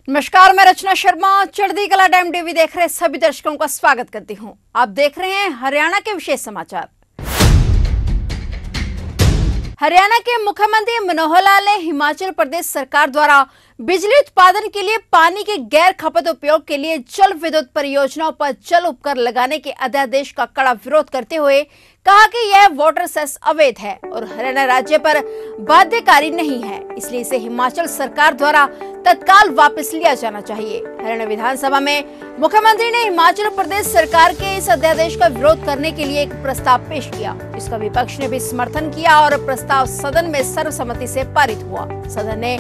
नमस्कार, मैं रचना शर्मा चढ़ती कला टाइम टीवी देख रहे सभी दर्शकों का स्वागत करती हूं। आप देख रहे हैं हरियाणा के विशेष समाचार। हरियाणा के मुख्यमंत्री मनोहर लाल ने हिमाचल प्रदेश सरकार द्वारा बिजली उत्पादन के लिए पानी के गैर खपत उपयोग के लिए जल विद्युत परियोजनाओं पर जल उपकर लगाने के अध्यादेश का कड़ा विरोध करते हुए कहा कि यह वाटर सेस अवैध है और हरियाणा राज्य पर बाध्यकारी नहीं है, इसलिए इसे हिमाचल सरकार द्वारा तत्काल वापस लिया जाना चाहिए। हरियाणा विधानसभा में मुख्यमंत्री ने हिमाचल प्रदेश सरकार के इस अध्यादेश का विरोध करने के लिए एक प्रस्ताव पेश किया, जिसका विपक्ष ने भी समर्थन किया और प्रस्ताव सदन में सर्वसम्मति से पारित हुआ। सदन ने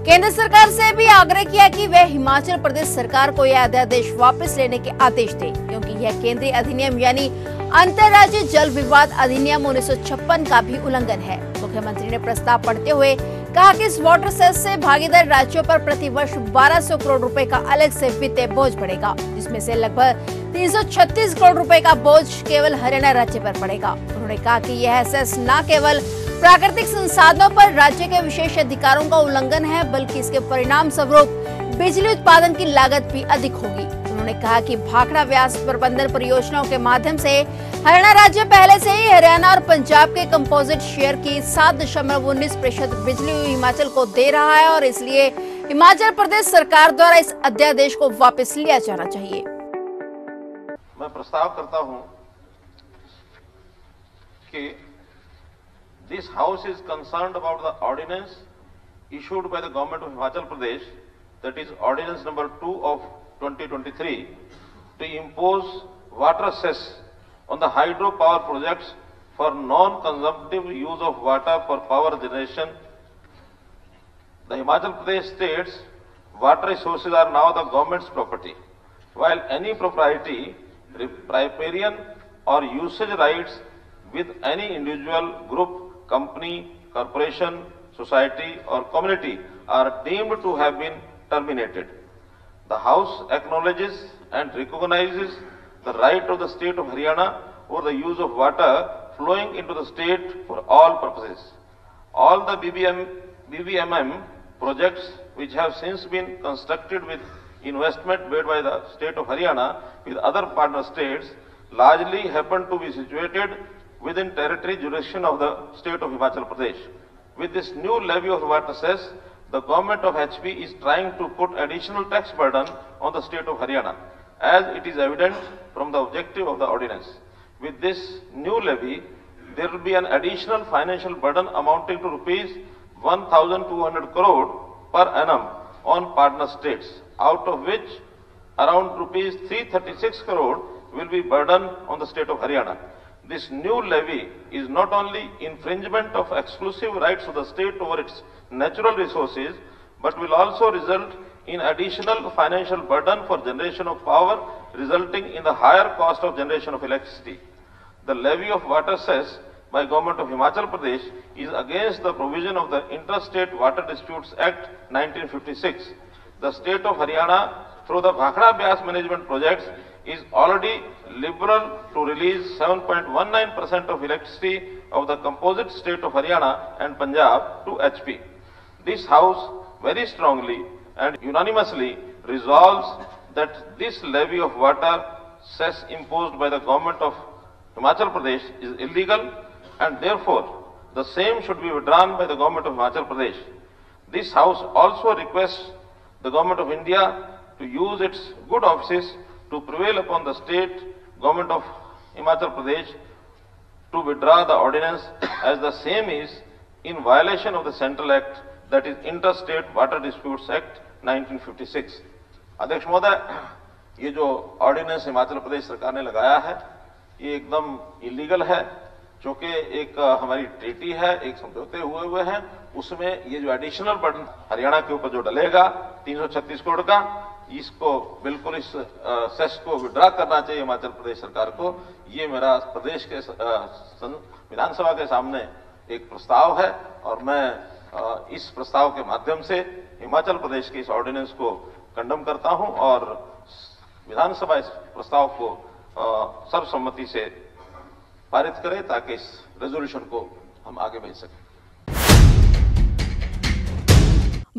केंद्र सरकार से भी आग्रह किया कि वह हिमाचल प्रदेश सरकार को यह अध्यादेश वापस लेने के आदेश दे, क्योंकि यह केंद्रीय अधिनियम यानी अंतर्राज्यीय जल विवाद अधिनियम 1956 का भी उल्लंघन है। मुख्यमंत्री ने प्रस्ताव पढ़ते हुए कहा कि इस वाटर सेस से भागीदार राज्यों पर प्रतिवर्ष 1200 करोड़ रुपए का अलग से वित्तीय बोझ पड़ेगा, जिसमें से लगभग 336 करोड़ रुपए का बोझ केवल हरियाणा राज्य पर पड़ेगा। उन्होंने कहा कि यह सेस न केवल प्राकृतिक संसाधनों पर राज्य के विशेष अधिकारों का उल्लंघन है, बल्कि इसके परिणाम स्वरूप बिजली उत्पादन की लागत भी अधिक होगी। उन्होंने कहा कि भाखड़ा व्यास प्रबंधन परियोजनाओं के माध्यम से हरियाणा राज्य पहले से ही हरियाणा और पंजाब के कंपोजिट शेयर की 7.19% बिजली हिमाचल को दे रहा है और इसलिए हिमाचल प्रदेश सरकार द्वारा इस अध्यादेश को वापस लिया जाना चाहिए। मैं प्रस्ताव करता हूं कि this house is concerned about the ordinance issued by the government of Himachal Pradesh, that is ordinance number 2 of 2023, to impose water cess on the hydropower projects for non-consumptive use of water for power generation. The Himachal Pradesh states water resources are now the government's property, while any propriety, riparian or usage rights with any individual, group, company, corporation, society or community are deemed to have been terminated. The House acknowledges and recognizes the right of the state of Haryana over the use of water flowing into the state for all purposes. All the BBMM projects which have since been constructed with investment made by the state of Haryana with other partner states largely happen to be situated within territory jurisdiction of the state of Himachal Pradesh. With this new levy of water cess, the government of HP is trying to put additional tax burden on the state of Haryana, as it is evident from the objective of the ordinance. With this new levy, there will be an additional financial burden amounting to rupees 1,200 crore per annum on partner states, out of which around rupees 336 crore will be burdened on the state of Haryana. This new levy is not only infringement of exclusive rights of the state over its natural resources, but will also result in additional financial burden for generation of power, resulting in the higher cost of generation of electricity. The levy of water cess by Government of Himachal Pradesh is against the provision of the Interstate Water Disputes Act 1956. The state of Haryana, through the Bhakhra Byas Management Projects, is already liberal to release 7.19% of electricity of the composite state of Haryana and Punjab to HP. This House very strongly and unanimously resolves that this levy of water cess imposed by the government of Himachal Pradesh is illegal and therefore the same should be withdrawn by the government of Himachal Pradesh. This House also requests the government of India to use its good offices to prevail upon the state government of Himachal Pradesh to withdraw the ordinance, as the same is in violation of the Central Act, that is Interstate Water Disputes Act 1956. अध्यक्ष महोदय, ये जो ordinance Himachal Pradesh सरकार ने लगाया है ये एकदम इलीगल है, क्योंकि एक हमारी ट्रीटी है, एक समझौते हुए हैं, उसमें ये जो एडिशनल बर्डन हरियाणा के ऊपर जो डलेगा 336 करोड़ का, इसको बिल्कुल इस सेस को विड्रा करना चाहिए हिमाचल प्रदेश सरकार को। ये मेरा प्रदेश के विधानसभा के सामने एक प्रस्ताव है और मैं इस प्रस्ताव के माध्यम से हिमाचल प्रदेश के इस ऑर्डिनेंस को कंडम करता हूं और विधानसभा इस प्रस्ताव को सर्वसम्मति से पारित करे ताकि इस रेजोल्यूशन को हम आगे भेज सकें।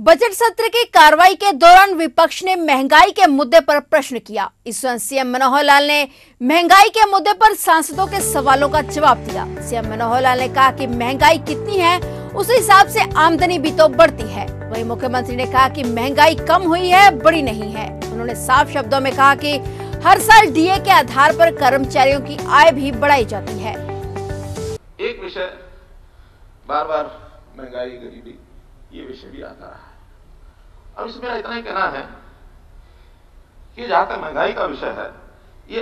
बजट सत्र की कार्रवाई के दौरान विपक्ष ने महंगाई के मुद्दे पर प्रश्न किया। इस दौरान सीएम मनोहर लाल ने महंगाई के मुद्दे पर सांसदों के सवालों का जवाब दिया। सीएम मनोहर लाल ने कहा कि महंगाई कितनी है उस हिसाब से आमदनी भी तो बढ़ती है। वहीं मुख्यमंत्री ने कहा कि महंगाई कम हुई है, बढ़ी नहीं है। उन्होंने साफ शब्दों में कहा कि हर साल डीए के आधार पर कर्मचारियों की आय भी बढ़ाई जाती है। एक विषय बार बार महंगाई, गरीबी, ये विषय भी आता रहा है। अब इसमें इतना ही कहना है कि जहां तक महंगाई का विषय है, ये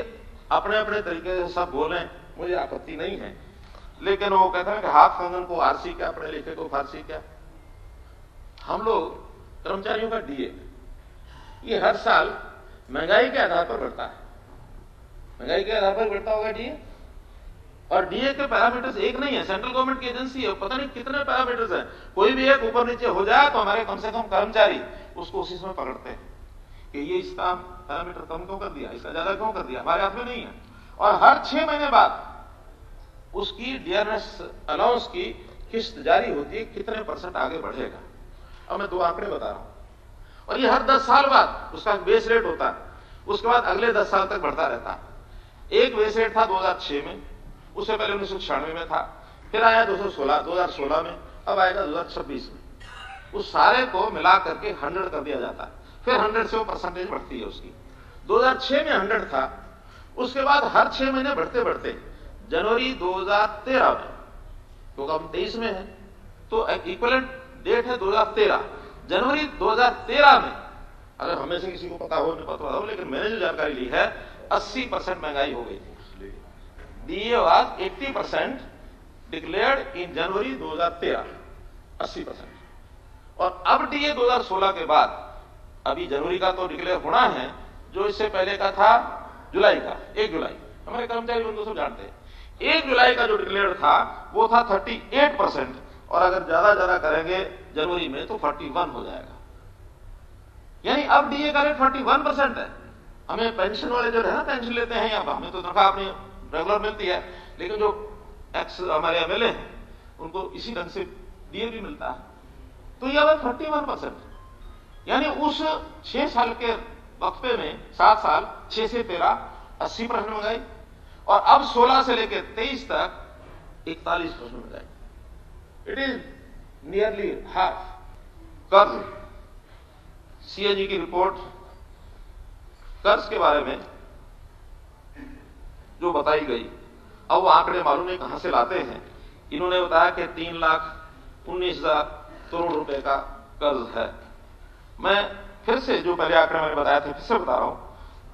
अपने अपने तरीके से सब बोलें, मुझे आपत्ति नहीं है, लेकिन वो कहते हैं कि हाथ कंगन को आरसी क्या, पढ़े लिखे को फारसी क्या। हम लोग कर्मचारियों का डीए ये हर साल महंगाई के आधार पर बढ़ता है। महंगाई के आधार पर बढ़ता होगा डीए, और डीए के पैरामीटर्स एक नहीं है, सेंट्रल गवर्नमेंट की एजेंसी है, पता नहीं कितने पैरामीटर्स हैं। कोई भी एक ऊपर नीचे हो जाए तो हमारे कम से कम कर्मचारी उसको उसी समय पकड़ते हैं कि ये इसका पैरामीटर कम क्यों कर दिया, इसका ज्यादा क्यों कर दिया, हमारे हाथ में नहीं है। और हर 6 महीने बाद उसकी डियरनेस अलाउंस की किस्त जारी होती है, कितने % आगे बढ़ेगा। अब मैं 2 आंकड़े बता रहा हूं, और ये हर 10 साल बाद उसका बेस रेट होता है, उसके बाद अगले 10 साल तक बढ़ता रहता है। एक बेस रेट था 2006 में, उससे पहले 1996 में था, फिर आया 2016 में, अब आएगा 2026 में। उस सारे को मिला करके 100 कर दिया जाता है, फिर 100 से वो परसेंटेज बढ़ती है उसकी। 2006 में 100 था, उसके बाद हर 6 महीने बढ़ते बढ़ते जनवरी 2013 में, तो अब 23 में है, तो इक्विवेलेंट डेट है 2013। जनवरी 2013 में, अगर हमें से किसी को पता हो नहीं पता हो, लेकिन मैंने जो जानकारी ली है 80% महंगाई हो गई थी। DA was 80% declared in January 2013, 80%। और अब DA 2016 के बाद, अभी जनवरी का तो डिक्लेयर होना है, जो इससे पहले का था जुलाई का, 1 जुलाई, हमारे कर्मचारी बंधु सब जानते हैं। 1 जुलाई का जो डिक्लेयर था वो था 38%, और अगर ज्यादा करेंगे जनवरी में तो 41 हो जाएगा। यानी अब DA का रेट 41% है। हमें पेंशन वाले जो है ना, पेंशन लेते हैं, या हमें तो तनख्वाह अपनी रेगुलर मिलती है, लेकिन जो एक्स हमारे MLA हैं उनको इसी ढंग से डीए भी मिलता है, तो यह 41%। यानी उस 6 साल के वक्फे में 7 साल, 6 से 13, 80% महंगाई, और अब 16 से लेकर 23 तक 41% महंगाई। It is nearly half. कर्ज, CAG की रिपोर्ट कर्ज के बारे में जो बताई गई, अब वो आंकड़े मालूम नहीं कहां से लाते हैं। इन्होंने बताया कि 3,19,000 करोड़ रुपए का कर्ज है। मैं फिर से जो पहले आंकड़े मैंने बताया थे, फिर से बता रहा हूं।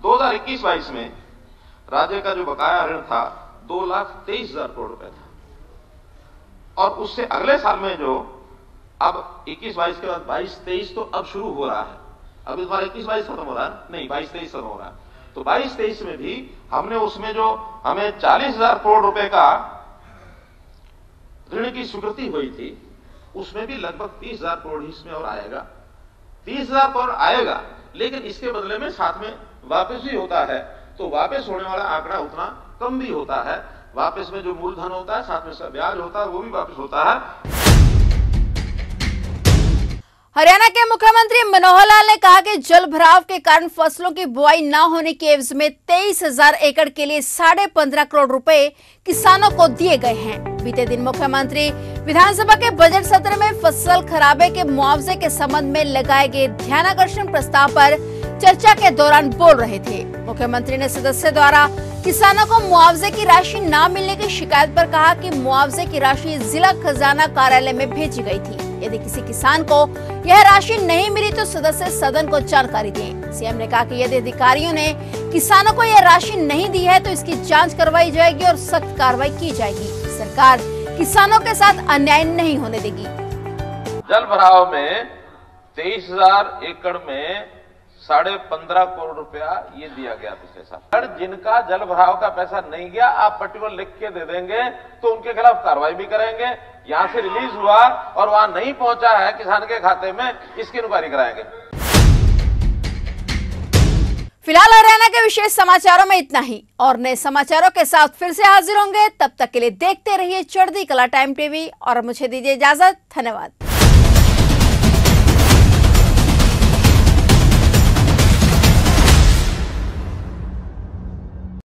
2021-22 में राज्य का जो बकाया ऋण था 2,23,000 करोड़ रुपए था, और उससे अगले साल में जो अब 21-22 के बाद 22-23 तो अब शुरू हो रहा है। अब इस बार 21-22 खत्म हो रहा है, नहीं 22-23 खत्म हो रहा है, तो 22-23 में भी हमने उसमें जो हमें 40,000 करोड़ रुपए का ऋण की स्वीकृति हुई थी, उसमें भी लगभग 30,000 करोड़ इसमें और आएगा। 30,000 करोड़ आएगा, लेकिन इसके बदले में साथ में वापस भी होता है, तो वापस होने वाला आंकड़ा उतना कम भी होता है। वापस में जो मूलधन होता है, साथ में उसका ब्याज होता है, वो भी वापस होता है। हरियाणा के मुख्यमंत्री मनोहर लाल ने कहा कि जल भराव के कारण फसलों की बुआई न होने के एवज में 23,000 एकड़ के लिए 15.5 करोड़ रुपए किसानों को दिए गए हैं। बीते दिन मुख्यमंत्री विधानसभा के बजट सत्र में फसल खराबे के मुआवजे के संबंध में लगाए गए ध्यानाकर्षण प्रस्ताव पर चर्चा के दौरान बोल रहे थे। मुख्यमंत्री ने सदस्य द्वारा किसानों को मुआवजे की राशि न मिलने की शिकायत पर कहा कि मुआवजे की राशि जिला खजाना कार्यालय में भेजी गई थी। यदि किसी किसान को यह राशि नहीं मिली तो सदस्य सदन को जानकारी दें। सीएम ने कहा कि यदि अधिकारियों ने किसानों को यह राशि नहीं दी है तो इसकी जांच करवाई जाएगी और सख्त कार्रवाई की जाएगी। सरकार किसानों के साथ अन्याय नहीं होने देगी। जल भराव में 23,000 एकड़ में 15.5 करोड़ रुपया ये दिया गया पिछले साल। जिनका जल भराव का पैसा नहीं गया, आप पर्टिकुलर लिख के दे देंगे तो उनके खिलाफ कार्रवाई भी करेंगे। यहां से रिलीज हुआ और वहां नहीं पहुंचा है किसान के खाते में, इसकी इंक्वायरी कराएंगे। फिलहाल हरियाणा के विशेष समाचारों में इतना ही, और नए समाचारों के साथ फिर से हाजिर होंगे। तब तक के लिए देखते रहिए चढ़ती कला टाइम टीवी, और मुझे दीजिए इजाजत। धन्यवाद।